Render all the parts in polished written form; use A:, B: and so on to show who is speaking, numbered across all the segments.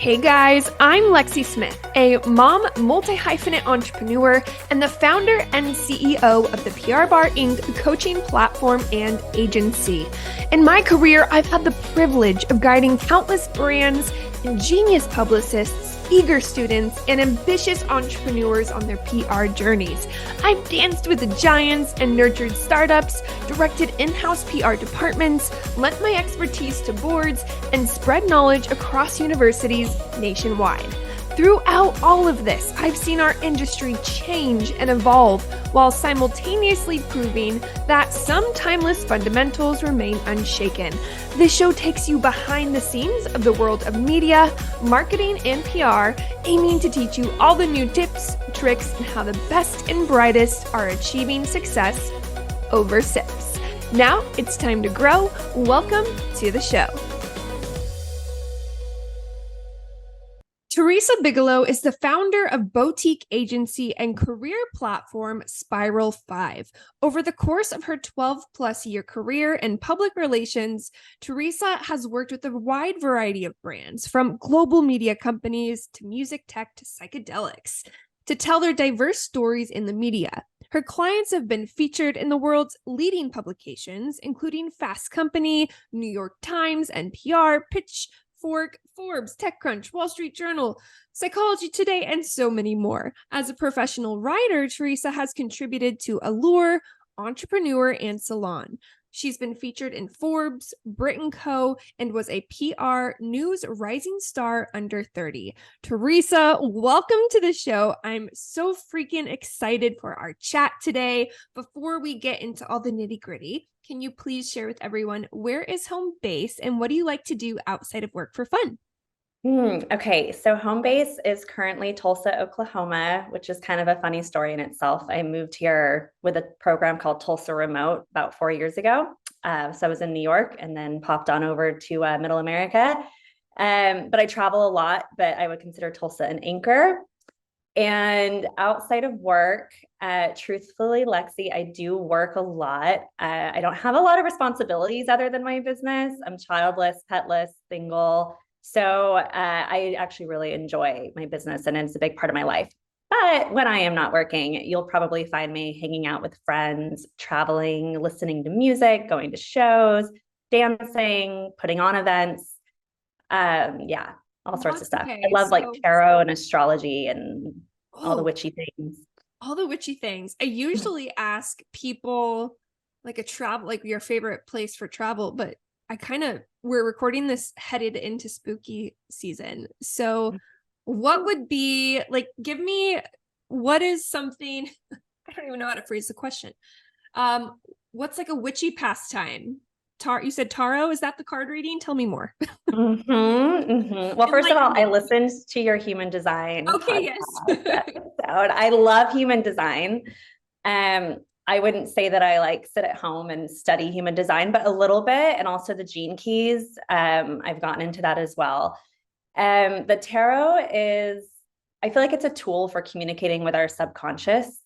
A: Hey guys, I'm Lexie Smith, a mom, multi-hyphenate entrepreneur, and the founder and CEO of the PR Bar Inc. coaching platform and agency. In my career, I've had the privilege of guiding countless brands, ingenious publicists, eager students, and ambitious entrepreneurs on their PR journeys. I've danced with the giants and nurtured startups, directed in-house PR departments, lent my expertise to boards, and spread knowledge across universities nationwide. Throughout all of this, I've seen our industry change and evolve while simultaneously proving that some timeless fundamentals remain unshaken. This show takes you behind the scenes of the world of media, marketing, and PR, aiming to teach you all the new tips, tricks, and how the best and brightest are achieving success over SIPs. Now it's time to grow. Welcome to the show. Teresa Bigelow is the founder of boutique agency and career platform Spiral5. Over the course of her 12-plus year career in public relations, Teresa has worked with a wide variety of brands, from global media companies to music tech to psychedelics, to tell their diverse stories in the media. Her clients have been featured in the world's leading publications, including Fast Company, New York Times, NPR, Pitchfork, Forbes, TechCrunch, Wall Street Journal, Psychology Today, and so many more. As a professional writer, Teresa has contributed to Allure, Entrepreneur, and Salon. She's been featured in Forbes, Brit+Co, and was a PR News Rising Star under 30. Teresa, welcome to the show. I'm so freaking excited for our chat today. Before we get into all the nitty-gritty, can you please share with everyone, where is home base and what do you like to do outside of work for fun?
B: Okay, so home base is currently Tulsa, Oklahoma, which is kind of a funny story in itself. I moved here with a program called Tulsa Remote about 4 years ago. So I was in New York and then popped on over to Middle America. But I travel a lot, but I would consider Tulsa an anchor. And outside of work, truthfully, Lexie, I do work a lot. I don't have a lot of responsibilities other than my business. I'm childless, petless, single. So I actually really enjoy my business and it's a big part of my life. But when I am not working, you'll probably find me hanging out with friends, traveling, listening to music, going to shows, dancing, putting on events. Yeah, all sorts of stuff.
A: Okay,
B: I love like tarot and astrology and all the witchy things.
A: All the witchy things. I usually ask people like your favorite place for travel, but we're recording this headed into spooky season. So what would be like, what is something, I don't even know how to phrase the question. What's like a witchy pastime? You said tarot, is that the card reading? Tell me more.
B: Well, first of all, I listened to your human design podcast episode. I love human design. I wouldn't say that I like sit at home and study human design, but a little bit, and also the gene keys. I've gotten into that as well. The tarot I feel like it's a tool for communicating with our subconscious.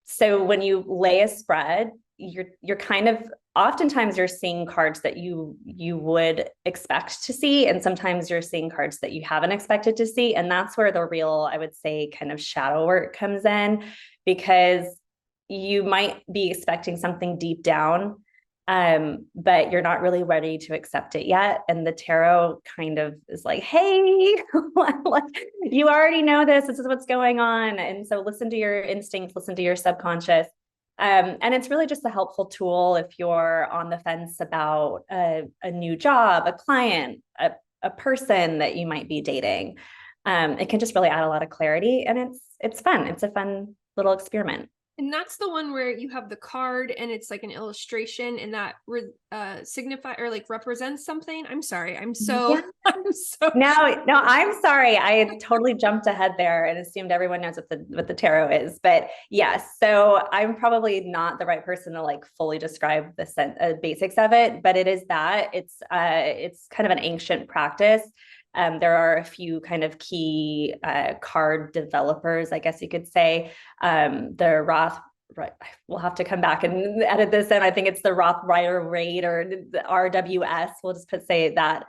B: So when you lay a spread, you're kind of, oftentimes you're seeing cards that you would expect to see, and sometimes you're seeing cards that you haven't expected to see. And that's where the real, I would say, kind of shadow work comes in, because you might be expecting something deep down, but you're not really ready to accept it yet. And the tarot kind of is like, hey, you already know this. This is what's going on. And so listen to your instincts, listen to your subconscious. And it's really just a helpful tool if you're on the fence about a new job, a client, a person that you might be dating. It can just really add a lot of clarity, and it's fun. It's a fun little experiment.
A: And that's the one where you have the card and it's like an illustration and that signify or like represents something. I'm sorry. I'm so
B: No, I'm sorry. I totally jumped ahead there and assumed everyone knows what the tarot is. But yes, so I'm probably not the right person to like fully describe the basics of it, but it is that it's kind of an ancient practice. There are a few kind of key card developers, I guess you could say. The right, we'll have to come back and edit this in. I think it's the Roth Rider rate, or the RWS. We'll just say that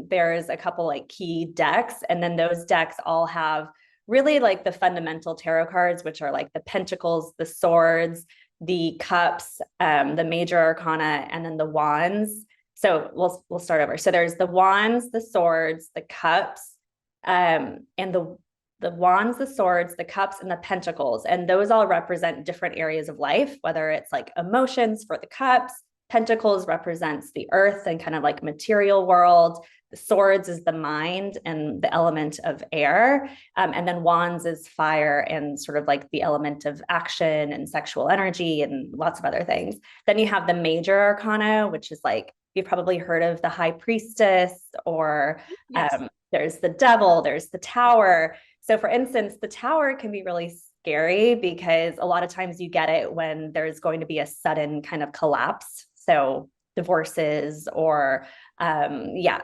B: there's a couple like key decks, and then those decks all have really like the fundamental tarot cards, which are like the pentacles, the swords, the cups, the major arcana, and then the wands. So we'll start over. So there's the wands, the swords, the cups, and the wands, the swords, the cups, and the pentacles. And those all represent different areas of life, whether it's like emotions for the cups, pentacles represents the earth and kind of like material world. The swords is the mind and the element of air. And then wands is fire and sort of like the element of action and sexual energy and lots of other things. Then you have the major arcana, which is like, you've probably heard of the high priestess, or yes. There's the devil, there's the tower. So for instance, the tower can be really scary because a lot of times you get it when there's going to be a sudden kind of collapse. So divorces or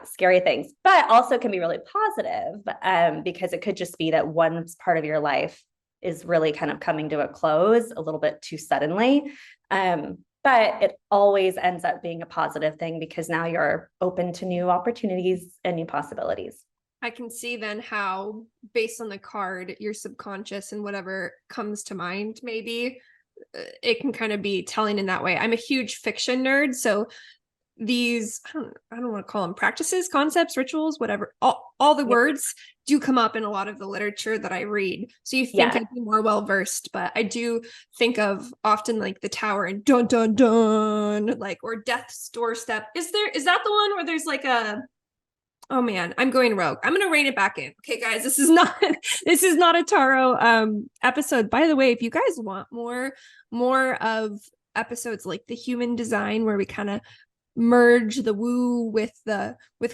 B: scary things, but also can be really positive because it could just be that one part of your life is really kind of coming to a close a little bit too suddenly. But it always ends up being a positive thing because now you're open to new opportunities and new possibilities.
A: I can see then how, based on the card, your subconscious and whatever comes to mind, maybe it can kind of be telling in that way. I'm a huge fiction nerd, so these, I don't want to call them practices, concepts, rituals, whatever, all the words do come up in a lot of the literature that I read. So you think I'd be more well-versed, but I do think of often like the tower and dun, dun, dun, like, or death's doorstep. Is that the one where there's like a, oh man, I'm going rogue. I'm going to rein it back in. Okay, guys, this is not a tarot episode. By the way, if you guys want more of episodes like the human design, where we kind of merge the woo with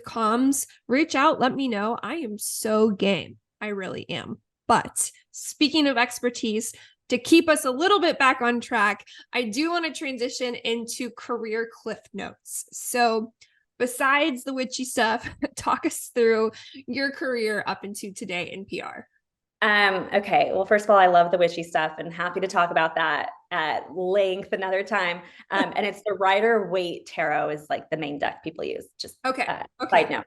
A: comms, reach out, let me know. I am so game. I really am. But speaking of expertise, to keep us a little bit back on track, I do want to transition into career cliff notes. So besides the witchy stuff, talk us through your career up into today in PR.
B: Okay. Well, first of all, I love the witchy stuff and happy to talk about that at length another time. And it's the Rider-Waite Tarot is like the main deck people use. Just side note.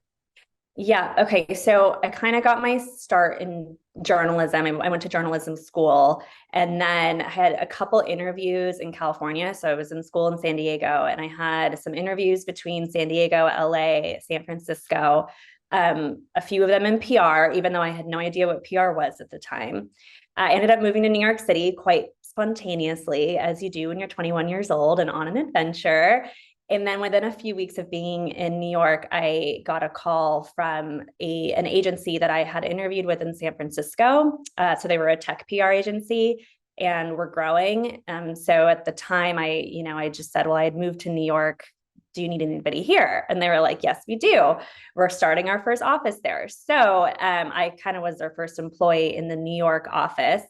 B: Yeah. Okay. So I kind of got my start in journalism. I went to journalism school, and then I had a couple interviews in California. So I was in school in San Diego, and I had some interviews between San Diego, LA, San Francisco, a few of them in PR, even though I had no idea what PR was at the time. I ended up moving to New York City quite spontaneously, as you do when you're 21 years old and on an adventure. And then within a few weeks of being in New York, I got a call from an agency that I had interviewed with in San Francisco. So they were a tech PR agency and were growing. So at the time, I just said, well, I had moved to New York. Do you need anybody here? And they were like, yes, we do. We're starting our first office there. So I kind of was their first employee in the New York office.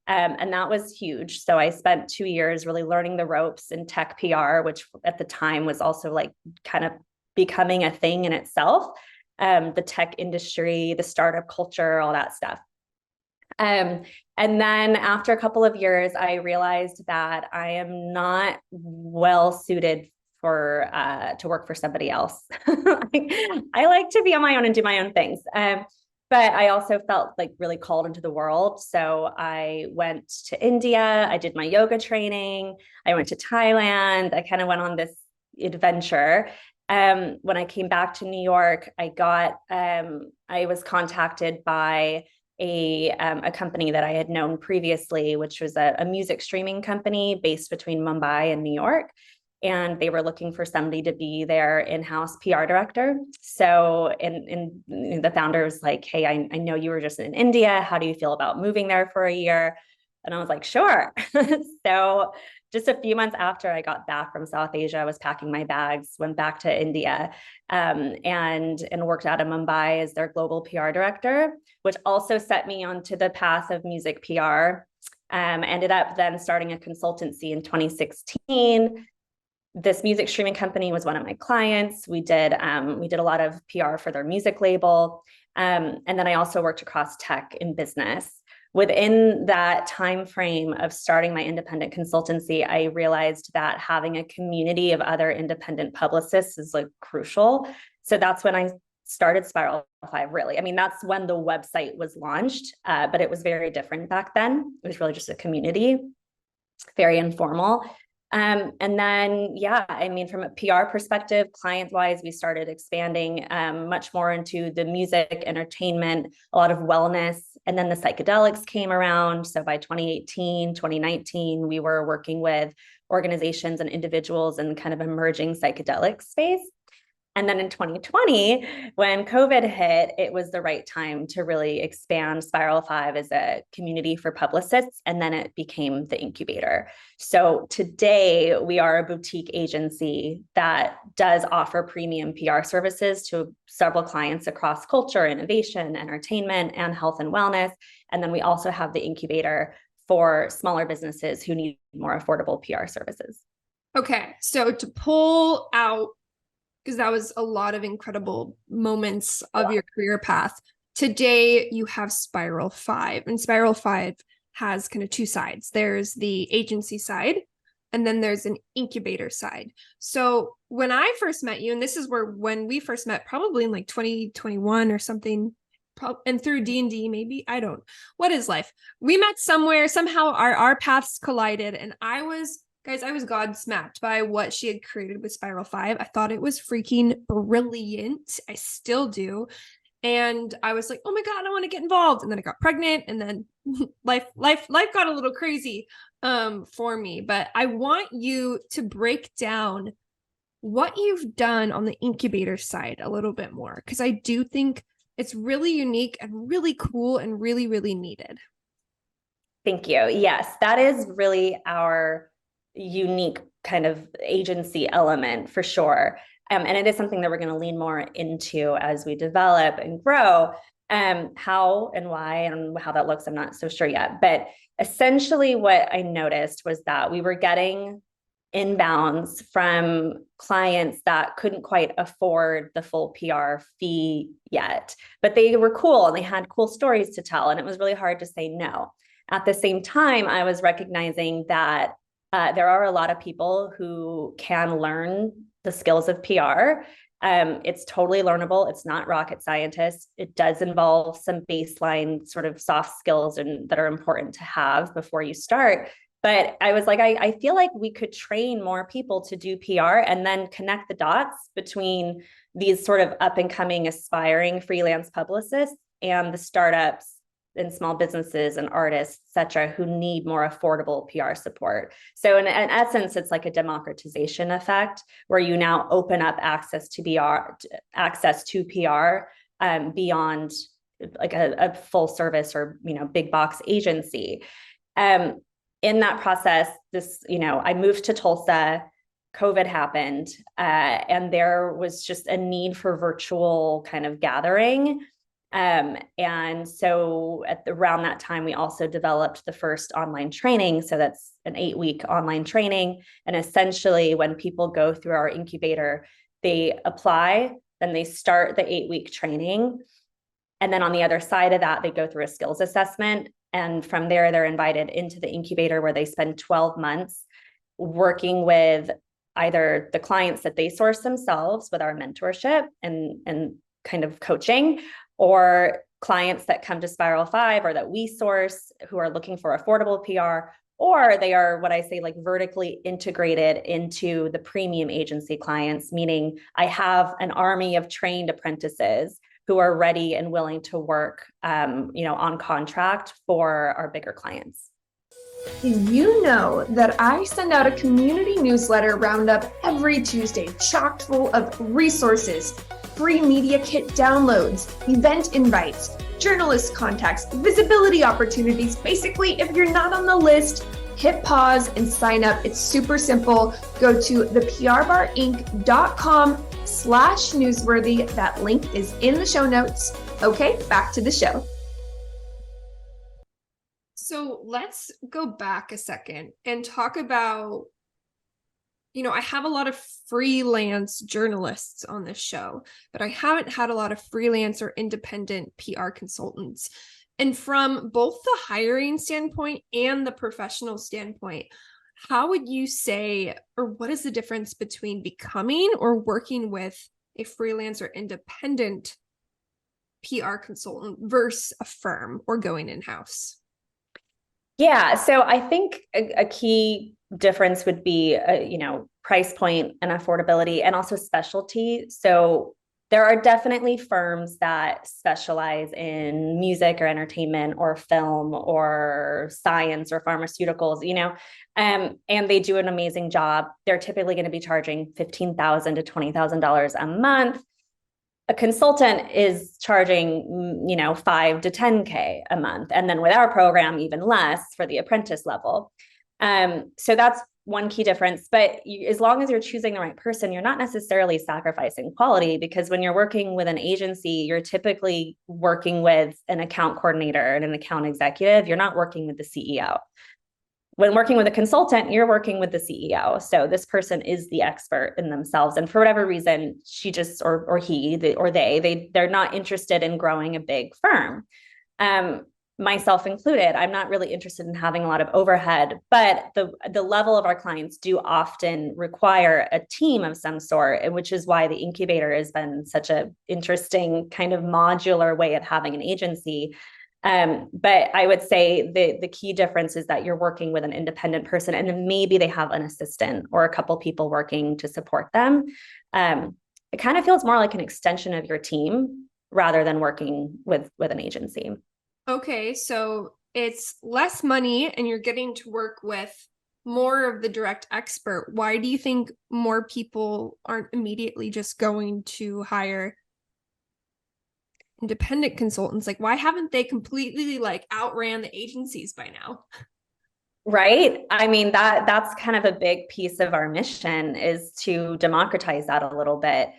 B: And that was huge. So I spent 2 years really learning the ropes in tech PR, which at the time was also like kind of becoming a thing in itself. The tech industry, the startup culture, all that stuff. And then after a couple of years, I realized that I am not well suited to work for somebody else. I like to be on my own and do my own things. But I also felt like really called into the world. So I went to India, I did my yoga training, I went to Thailand, I kind of went on this adventure. When I came back to New York, I was contacted by a company that I had known previously, which was a music streaming company based between Mumbai and New York. And they were looking for somebody to be their in-house PR director. So, and the founder was like, hey, I know you were just in India. How do you feel about moving there for a year? And I was like, sure. So just a few months after I got back from South Asia, I was packing my bags, went back to India, and worked out of Mumbai as their global PR director, which also set me onto the path of music PR. Ended up then starting a consultancy in 2016. This music streaming company was one of my clients. We did a lot of PR for their music label. And then I also worked across tech and business. within that time frame of starting my independent consultancy, I realized that having a community of other independent publicists is like crucial. So that's when I started Spiral5, really. I mean, that's when the website was launched, but it was very different back then. It was really just a community, very informal. And then, yeah, I mean, from a PR perspective, client-wise, we started expanding much more into the music, entertainment, a lot of wellness, and then the psychedelics came around. So by 2018, 2019, we were working with organizations and individuals in kind of emerging psychedelic space. And then in 2020, when COVID hit, it was the right time to really expand Spiral5 as a community for publicists. And then it became the incubator. So today we are a boutique agency that does offer premium PR services to several clients across culture, innovation, entertainment, and health and wellness. And then we also have the incubator for smaller businesses who need more affordable PR services.
A: Okay, so to pull out, because that was a lot of incredible moments of your career path. Today, you have Spiral5, and Spiral5 has kind of two sides. There's the agency side, and then there's an incubator side. So when I first met you, and this is when we first met, probably in like 2021 or something, and through D&D, maybe, I don't, what is life? We met somewhere, somehow our paths collided, and I was godsmacked by what she had created with Spiral5. I thought it was freaking brilliant. I still do. And I was like, oh my God, I want to get involved. And then I got pregnant, and then life got a little crazy for me. But I want you to break down what you've done on the incubator side a little bit more, because I do think it's really unique and really cool and really, really needed.
B: Thank you. Yes, that is really our unique kind of agency element for sure. And it is something that we're going to lean more into as we develop and grow. How and why and how that looks, I'm not so sure yet. But essentially what I noticed was that we were getting inbounds from clients that couldn't quite afford the full PR fee yet, but they were cool and they had cool stories to tell. And it was really hard to say no. At the same time, I was recognizing that there are a lot of people who can learn the skills of PR. It's totally learnable. It's not rocket scientist. It does involve some baseline sort of soft skills that are important to have before you start. But I was like, I feel like we could train more people to do PR and then connect the dots between these sort of up and coming aspiring freelance publicists and the startups and small businesses and artists, et cetera, who need more affordable PR support. So in essence, it's like a democratization effect where you now open up access to PR beyond like a full service or, big box agency. In that process, I moved to Tulsa, COVID happened, and there was just a need for virtual kind of gathering. And so around that time, we also developed the first online training. So that's an 8-week online training. And essentially when people go through our incubator, they apply, then they start the 8-week training. And then on the other side of that, they go through a skills assessment. And from there, they're invited into the incubator where they spend 12 months working with either the clients that they source themselves with our mentorship and kind of coaching, or clients that come to Spiral5 or that we source who are looking for affordable PR, or they are what I say, like vertically integrated into the premium agency clients, meaning I have an army of trained apprentices who are ready and willing to work, on contract for our bigger clients.
A: Did you know that I send out a community newsletter roundup every Tuesday, chock full of resources, free media kit downloads, event invites, journalist contacts, visibility opportunities. Basically, if you're not on the list, hit pause and sign up. It's super simple. Go to theprbarinc.com/newsworthy. That link is in the show notes. Okay, back to the show. So let's go back a second and talk about, I have a lot of freelance journalists on this show, but I haven't had a lot of freelance or independent PR consultants. And from both the hiring standpoint and the professional standpoint, how would you say, or what is the difference between becoming or working with a freelance or independent PR consultant versus a firm or going in-house?
B: Yeah, so I think a key difference would be, price point and affordability, and also specialty. So there are definitely firms that specialize in music or entertainment or film or science or pharmaceuticals, and they do an amazing job. They're typically going to be charging $15,000 to $20,000 a month. A consultant is charging, 5 to 10K a month. And then with our program, even less for the apprentice level. So that's one key difference. But as long as you're choosing the right person, you're not necessarily sacrificing quality, because when you're working with an agency, you're typically working with an account coordinator and an account executive. You're not working with the CEO. When working with a consultant, you're working with the CEO. So this person is the expert in themselves. And for whatever reason, she just, or he, they're not interested in growing a big firm. Myself included, I'm not really interested in having a lot of overhead, but the level of our clients do often require a team of some sort, which is why the incubator has been such an interesting kind of modular way of having an agency. But I would say the key difference is that you're working with an independent person, and then maybe they have an assistant or a couple people working to support them. It kind of feels more like an extension of your team rather than working with an agency.
A: Okay, so it's less money and you're getting to work with more of the direct expert. Why do you think more people aren't immediately just going to hire independent consultants? Like, why haven't they completely outran the agencies by now?
B: Right. I mean, that's kind of a big piece of our mission, is to democratize that a little bit.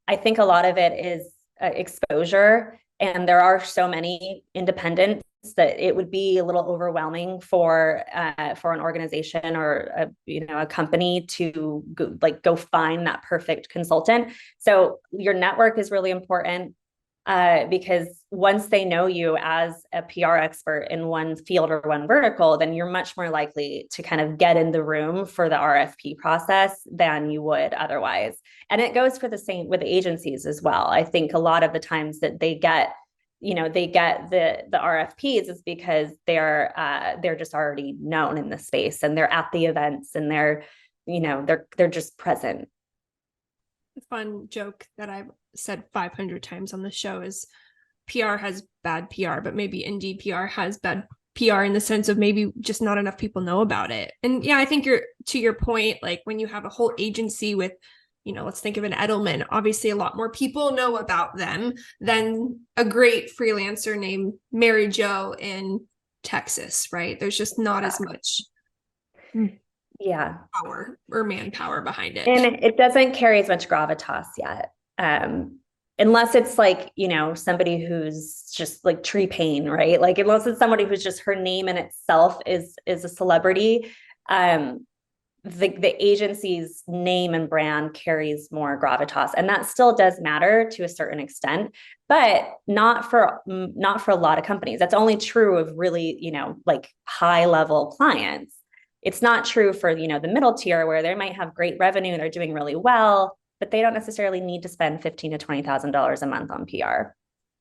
B: I think a lot of it is exposure, and there are so many independents that it would be a little overwhelming for an organization or a company to go find that perfect consultant. So your network is really important. Because once they know you as a PR expert in one field or one vertical, then you're much more likely to kind of get in the room for the RFP process than you would otherwise. And it goes for the same with agencies as well. I think a lot of the times that they get the RFPs is because they're just already known in the space, and they're at the events, and they're just present.
A: The fun joke that I've said 500 times on the show is PR has bad PR, but maybe indie PR has bad PR in the sense of maybe just not enough people know about it. And yeah, I think to your point, like when you have a whole agency with, let's think of an Edelman, obviously a lot more people know about them than a great freelancer named Mary Jo in Texas, right? There's just not as much power or manpower behind it.
B: And it doesn't carry as much gravitas yet. Unless it's somebody who's just like Tree Paine, right? Like unless it's somebody who's just, her name in itself is a celebrity. The agency's name and brand carries more gravitas, and that still does matter to a certain extent, but not for a lot of companies. That's only true of really, high level clients. It's not true for, the middle tier, where they might have great revenue, they're doing really well, but they don't necessarily need to spend $15,000 to $20,000 a month on PR.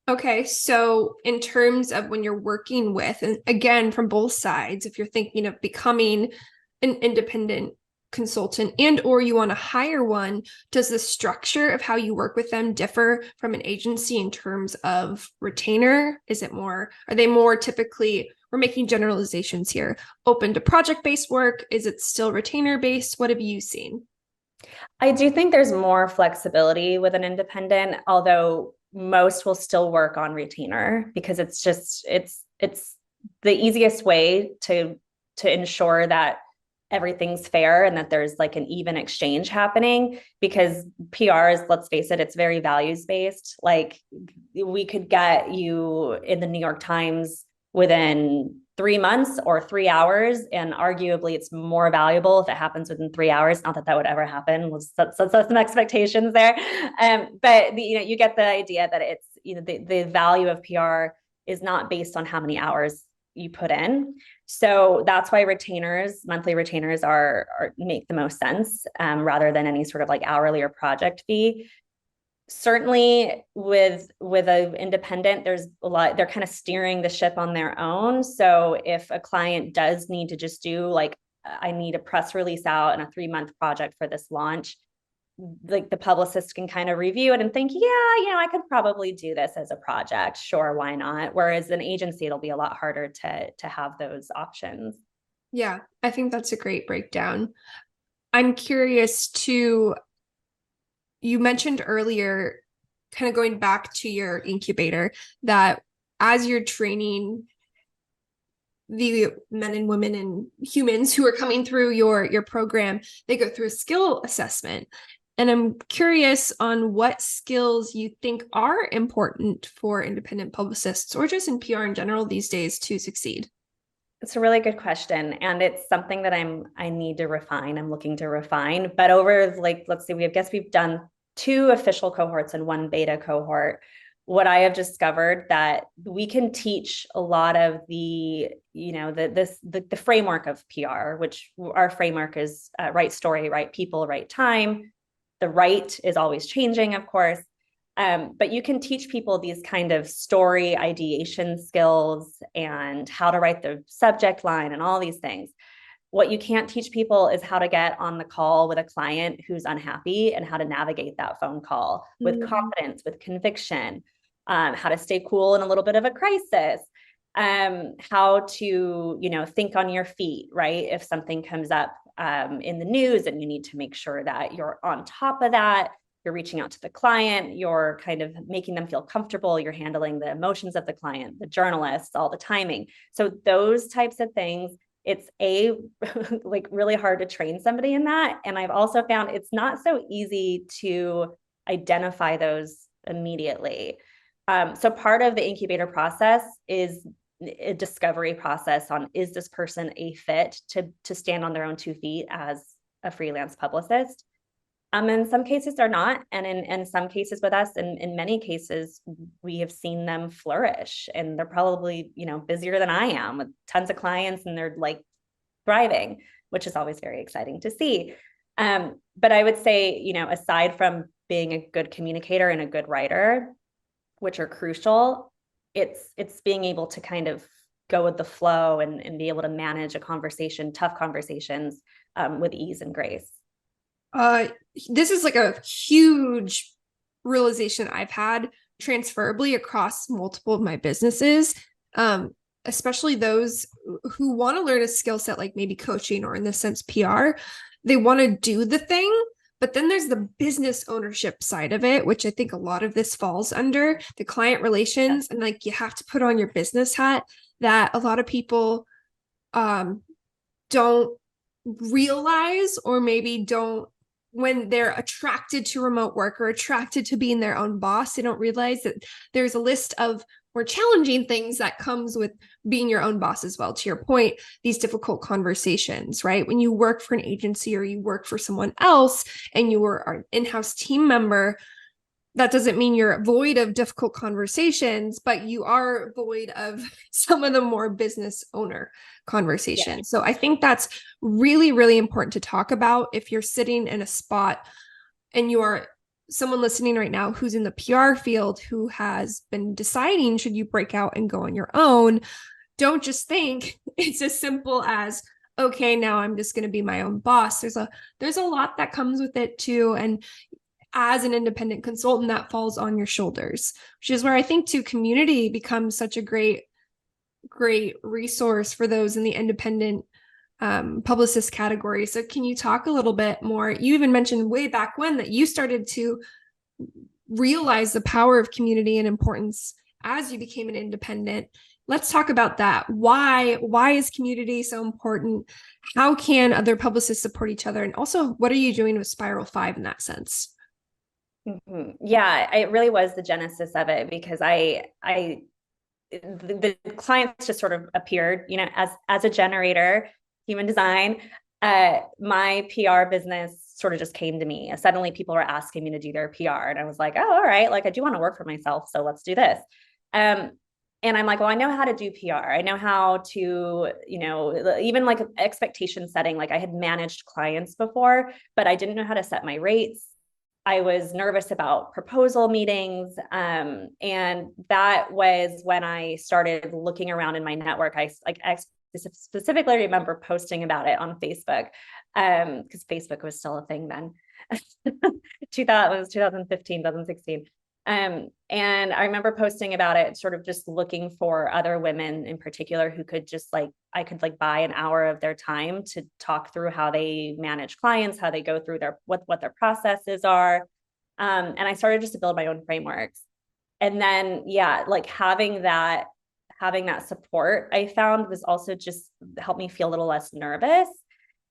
A: Okay, so in terms of when you're working with, and again, from both sides, if you're thinking of becoming an independent consultant and or you want to hire one, does the structure of how you work with them differ from an agency in terms of retainer? Are they more typically, we're making generalizations here, open to project-based work? Is it still retainer-based? What have you seen?
B: I do think there's more flexibility with an independent, although most will still work on retainer, because it's the easiest way to ensure that everything's fair and that there's like an even exchange happening, because PR is, let's face it, it's very values based. Like we could get you in the New York Times within 3 months or 3 hours, and arguably it's more valuable if it happens within 3 hours. Not that that would ever happen. Let's set some expectations there. But you get the idea that it's, the value of PR is not based on how many hours you put in. So that's why retainers, monthly retainers are make the most sense, rather than any sort of like hourly or project fee. Certainly with an independent, there's a lot, they're kind of steering the ship on their own. So if a client does need to just do like, I need a press release out and a 3-month project for this launch, like the publicist can kind of review it and think, yeah, I could probably do this as a project. Sure, why not? Whereas an agency, it'll be a lot harder to have those options.
A: Yeah, I think that's a great breakdown. I'm curious too, you mentioned earlier, kind of going back to your incubator, that as you're training the men and women and humans who are coming through your program, they go through a skill assessment. And I'm curious on what skills you think are important for independent publicists or just in PR in general these days to succeed.
B: It's a really good question. And it's something that I need to refine. I'm looking to refine, but over like, let's see, we've done 2 official cohorts and 1 beta cohort. What I have discovered that we can teach a lot of the, the framework of PR, which our framework is right story, right people, right time. The right is always changing, of course. But you can teach people these kind of story ideation skills and how to write the subject line and all these things. What you can't teach people is how to get on the call with a client who's unhappy and how to navigate that phone call with confidence, with conviction, how to stay cool in a little bit of a crisis, how to, think on your feet, right? If something comes up in the news and you need to make sure that you're on top of that, you're reaching out to the client, you're kind of making them feel comfortable, you're handling the emotions of the client, the journalists, all the timing. So those types of things, it's like really hard to train somebody in that. And I've also found it's not so easy to identify those immediately. So part of the incubator process is a discovery process on, is this person a fit to stand on their own 2 feet as a freelance publicist? In some cases they're not. And in some cases with us, and in many cases, we have seen them flourish and they're probably, busier than I am with tons of clients and they're like thriving, which is always very exciting to see. But I would say, aside from being a good communicator and a good writer, which are crucial, it's being able to kind of go with the flow and be able to manage a conversation, tough conversations, with ease and grace.
A: This is like a huge realization I've had transferably across multiple of my businesses, especially those who want to learn a skill set like maybe coaching or in this sense PR. They want to do the thing, but then there's the business ownership side of it, which I think a lot of this falls under the client relations. And like you have to put on your business hat that a lot of people don't realize, or maybe don't, when they're attracted to remote work or attracted to being their own boss, they don't realize that there's a list of more challenging things that comes with being your own boss as well. To your point, these difficult conversations, right? When you work for an agency or you work for someone else and you are an in-house team member, that doesn't mean you're void of difficult conversations, but you are void of some of the more business owner conversations. Yeah. So I think that's really, really important to talk about if you're sitting in a spot and you are someone listening right now who's in the PR field, who has been deciding, should you break out and go on your own? Don't just think it's as simple as, okay, now I'm just going to be my own boss. There's a lot that comes with it too. And as an independent consultant, that falls on your shoulders, which is where I think too, community becomes such a great resource for those in the independent publicist category. So can you talk a little bit more? You even mentioned way back when that you started to realize the power of community and importance as you became an independent. Let's talk about that. Why is community so important? How can other publicists support each other? And also, what are you doing with Spiral5 in that sense?
B: Mm-hmm. Yeah, it really was the genesis of it, because the clients just sort of appeared, as a generator, human design. My PR business sort of just came to me. Suddenly people were asking me to do their PR. And I was like, oh, all right. Like I do want to work for myself. So let's do this. And I'm like, well, I know how to do PR. I know how to, you know, even like expectation setting. Like I had managed clients before, but I didn't know how to set my rates. I was nervous about proposal meetings. And that was when I started looking around in my network. I specifically remember posting about it on Facebook, because Facebook was still a thing then. 2015, 2016. And I remember posting about it, sort of just looking for other women in particular who could just like, I could like buy an hour of their time to talk through how they manage clients, how they go through their, what their processes are. And I started just to build my own frameworks. And then, yeah, like having that support, I found was also just helped me feel a little less nervous.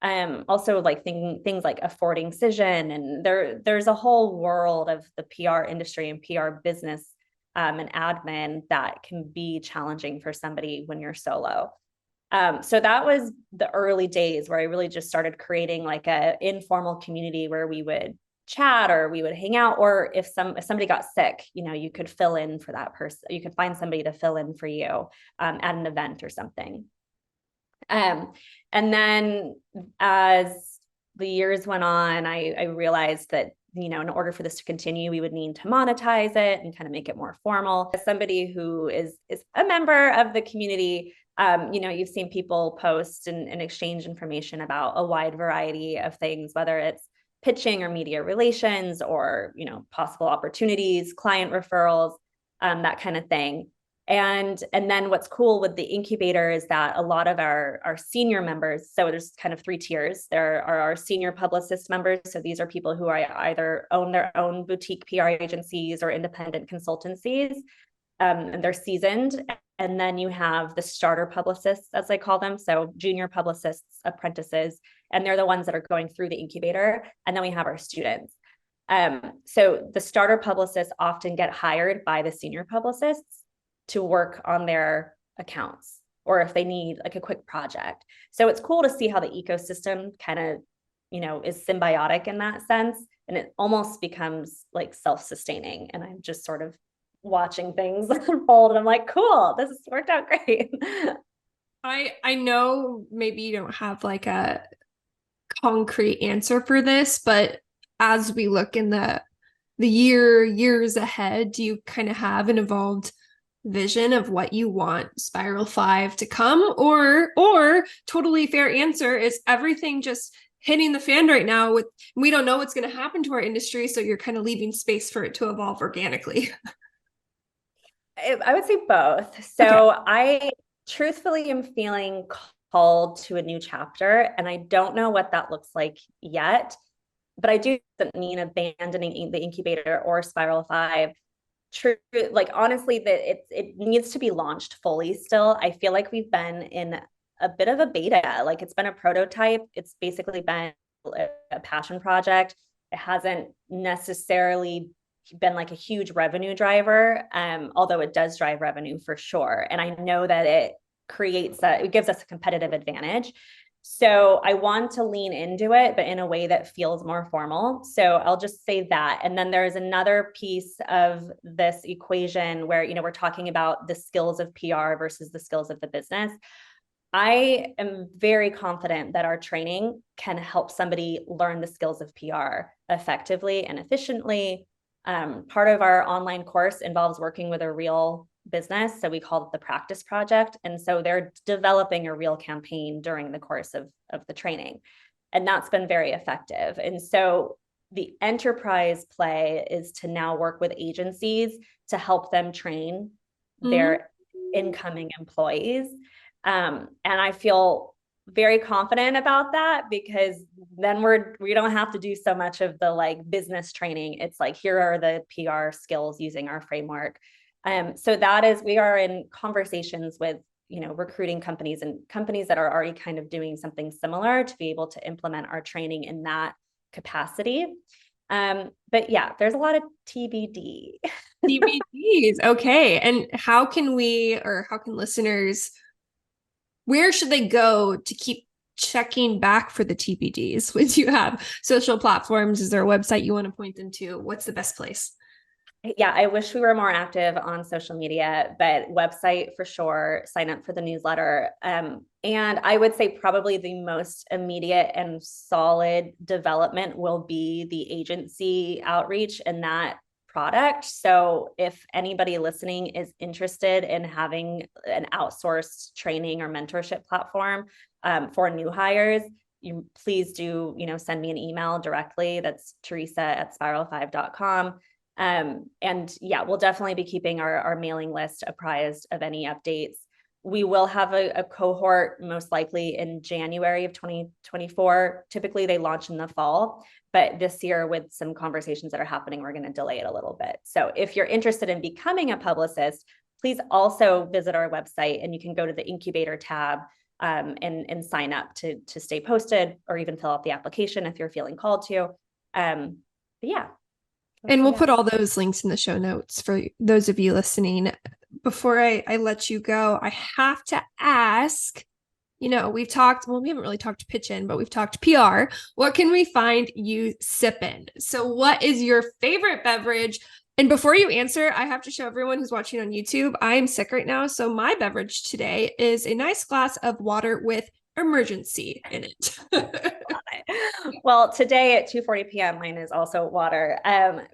B: Also like things like affording Cision, and there's a whole world of the PR industry and PR business, and admin that can be challenging for somebody when you're solo. So that was the early days where I really just started creating like a informal community where we would chat or we would hang out, or if somebody got sick, you know, you could fill in for that person. You could find somebody to fill in for you at an event or something. And then as the years went on, I realized that, you know, in order for this to continue, we would need to monetize it and kind of make it more formal. As somebody who is a member of the community, you know, you've seen people post and exchange information about a wide variety of things, whether it's pitching or media relations or, you know, possible opportunities, client referrals, that kind of thing. And then what's cool with the incubator is that a lot of our senior members, so there's kind of 3 tiers. There are our senior publicist members. So these are people who are either own their own boutique PR agencies or independent consultancies, and they're seasoned. And then you have the starter publicists, as I call them. So junior publicists, apprentices, and they're the ones that are going through the incubator. And then we have our students. So the starter publicists often get hired by the senior publicists to work on their accounts, or if they need like a quick project. So it's cool to see how the ecosystem kind of, you know, is symbiotic in that sense. And it almost becomes like self-sustaining. And I'm just sort of watching things unfold. And I'm like, cool, this has worked out great.
A: I know maybe you don't have like a concrete answer for this, but as we look in the years ahead, do you kind of have an evolved vision of what you want Spiral5 to come, or totally fair answer is everything just hitting the fan right now with, we don't know what's going to happen to our industry, so you're kind of leaving space for it to evolve organically?
B: I would say both. So okay. I truthfully am feeling called to a new chapter, and I don't know what that looks like yet, but I do not mean abandoning the incubator or Spiral5. True, like honestly, that it needs to be launched fully still. I feel like we've been in a bit of a beta, like it's been a prototype. It's basically been a passion project. It hasn't necessarily been like a huge revenue driver, although it does drive revenue for sure. And I know that it gives us a competitive advantage. So I want to lean into it, but in a way that feels more formal. So I'll just say that. And then there's another piece of this equation where, you know, we're talking about the skills of PR versus the skills of the business. I am very confident that our training can help somebody learn the skills of PR effectively and efficiently. Part of our online course involves working with a real business. So we call it the practice project. And so they're developing a real campaign during the course of the training. And that's been very effective. And so the enterprise play is to now work with agencies to help them train their incoming employees. And I feel very confident about that, because then we don't have to do so much of the like business training. It's like, here are the PR skills using our framework. So we are in conversations with, you know, recruiting companies and companies that are already kind of doing something similar to be able to implement our training in that capacity. But yeah, there's a lot of TBD.
A: TBDs. Okay. And how can listeners, where should they go to keep checking back for the TBDs? Would you have social platforms? Is there a website you want to point them to? What's the best place?
B: Yeah, I wish we were more active on social media, but website for sure, sign up for the newsletter. And I would say probably the most immediate and solid development will be the agency outreach and that product. So if anybody listening is interested in having an outsourced training or mentorship platform for new hires, you please do, send me an email directly. That's Teresa@spiral5.com. And yeah, we'll definitely be keeping our mailing list apprised of any updates. We will have a cohort most likely in January of 2024. Typically they launch in the fall, but this year with some conversations that are happening, we're going to delay it a little bit. So if you're interested in becoming a publicist, please also visit our website and you can go to the incubator tab and sign up to stay posted or even fill out the application if you're feeling called to. But yeah.
A: And we'll put all those links in the show notes for those of you listening. Before I let you go, I have to ask, we haven't really talked Pitchin, but we've talked PR. What can we find you sipping? So what is your favorite beverage? And before you answer, I have to show everyone who's watching on YouTube, I am sick right now. So my beverage today is a nice glass of water with emergency in it.
B: Well, today at 2:40 p.m. mine is also water.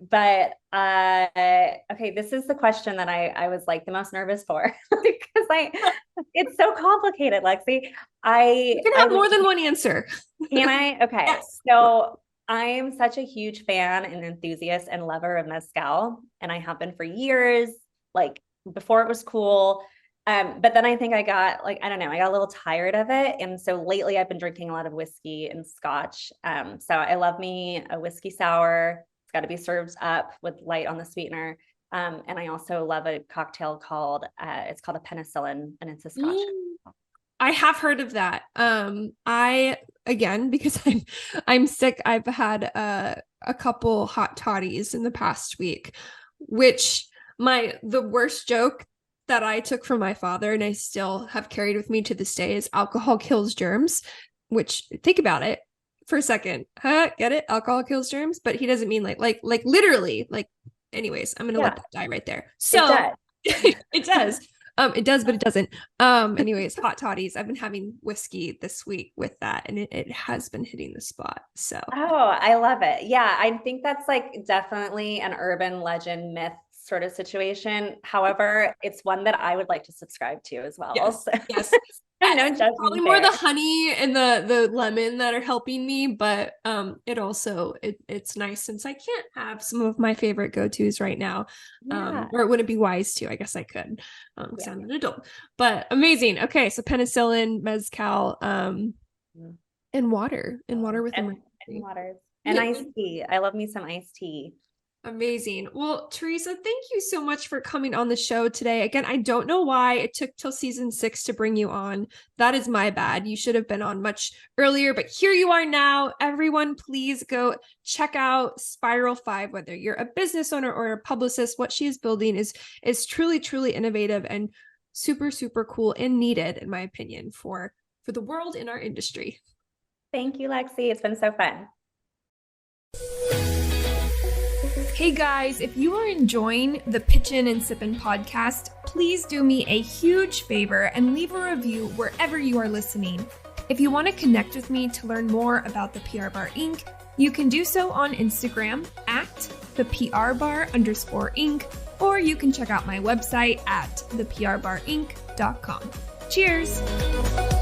B: But okay, this is the question that I was like the most nervous for because it's so complicated, Lexie.
A: You can have more than one answer.
B: Can I? Okay. Yes. So I am such a huge fan and enthusiast and lover of mezcal, and I have been for years, like before it was cool. But then I think I got I got a little tired of it. And so lately I've been drinking a lot of whiskey and scotch. So I love me a whiskey sour. It's got to be served up with light on the sweetener. And I also love a cocktail called a penicillin, and it's a scotch.
A: I have heard of that. Because I'm sick, I've had a couple hot toddies in the past week, which the worst joke that I took from my father and I still have carried with me to this day is alcohol kills germs, which think about it for a second. Get it? Alcohol kills germs, but he doesn't mean like literally, anyways, I'm going to let that die right there. So it does. It does, but it doesn't. Anyways, hot toddies. I've been having whiskey this week with that, and it has been hitting the spot. So,
B: I love it. Yeah, I think that's definitely an urban legend myth sort of situation. However, it's one that I would like to subscribe to as well.
A: Yes.
B: So.
A: Yes. Probably more the honey and the lemon that are helping me, but it's nice since I can't have some of my favorite go-tos right now. Or it wouldn't be wise to. I guess I could because I'm an adult. But amazing. Okay, so penicillin, mezcal, and water. And water with
B: water. And iced tea. I love me some iced tea.
A: Amazing. Well, Teresa, thank you so much for coming on the show today. Again, I don't know why it took till season 6 to bring you on. That is my bad. You should have been on much earlier, but here you are now. Everyone, please go check out Spiral5, whether you're a business owner or a publicist. What she is building is truly, truly innovative and super, super cool and needed, in my opinion, for the world in our industry.
B: Thank you, Lexie. It's been so fun.
A: Hey guys, if you are enjoying the Pitchin and Sippin podcast, please do me a huge favor and leave a review wherever you are listening. If you want to connect with me to learn more about the PR Bar Inc., you can do so on Instagram at @thePRBar_Inc., or you can check out my website at theprbarinc.com. Cheers!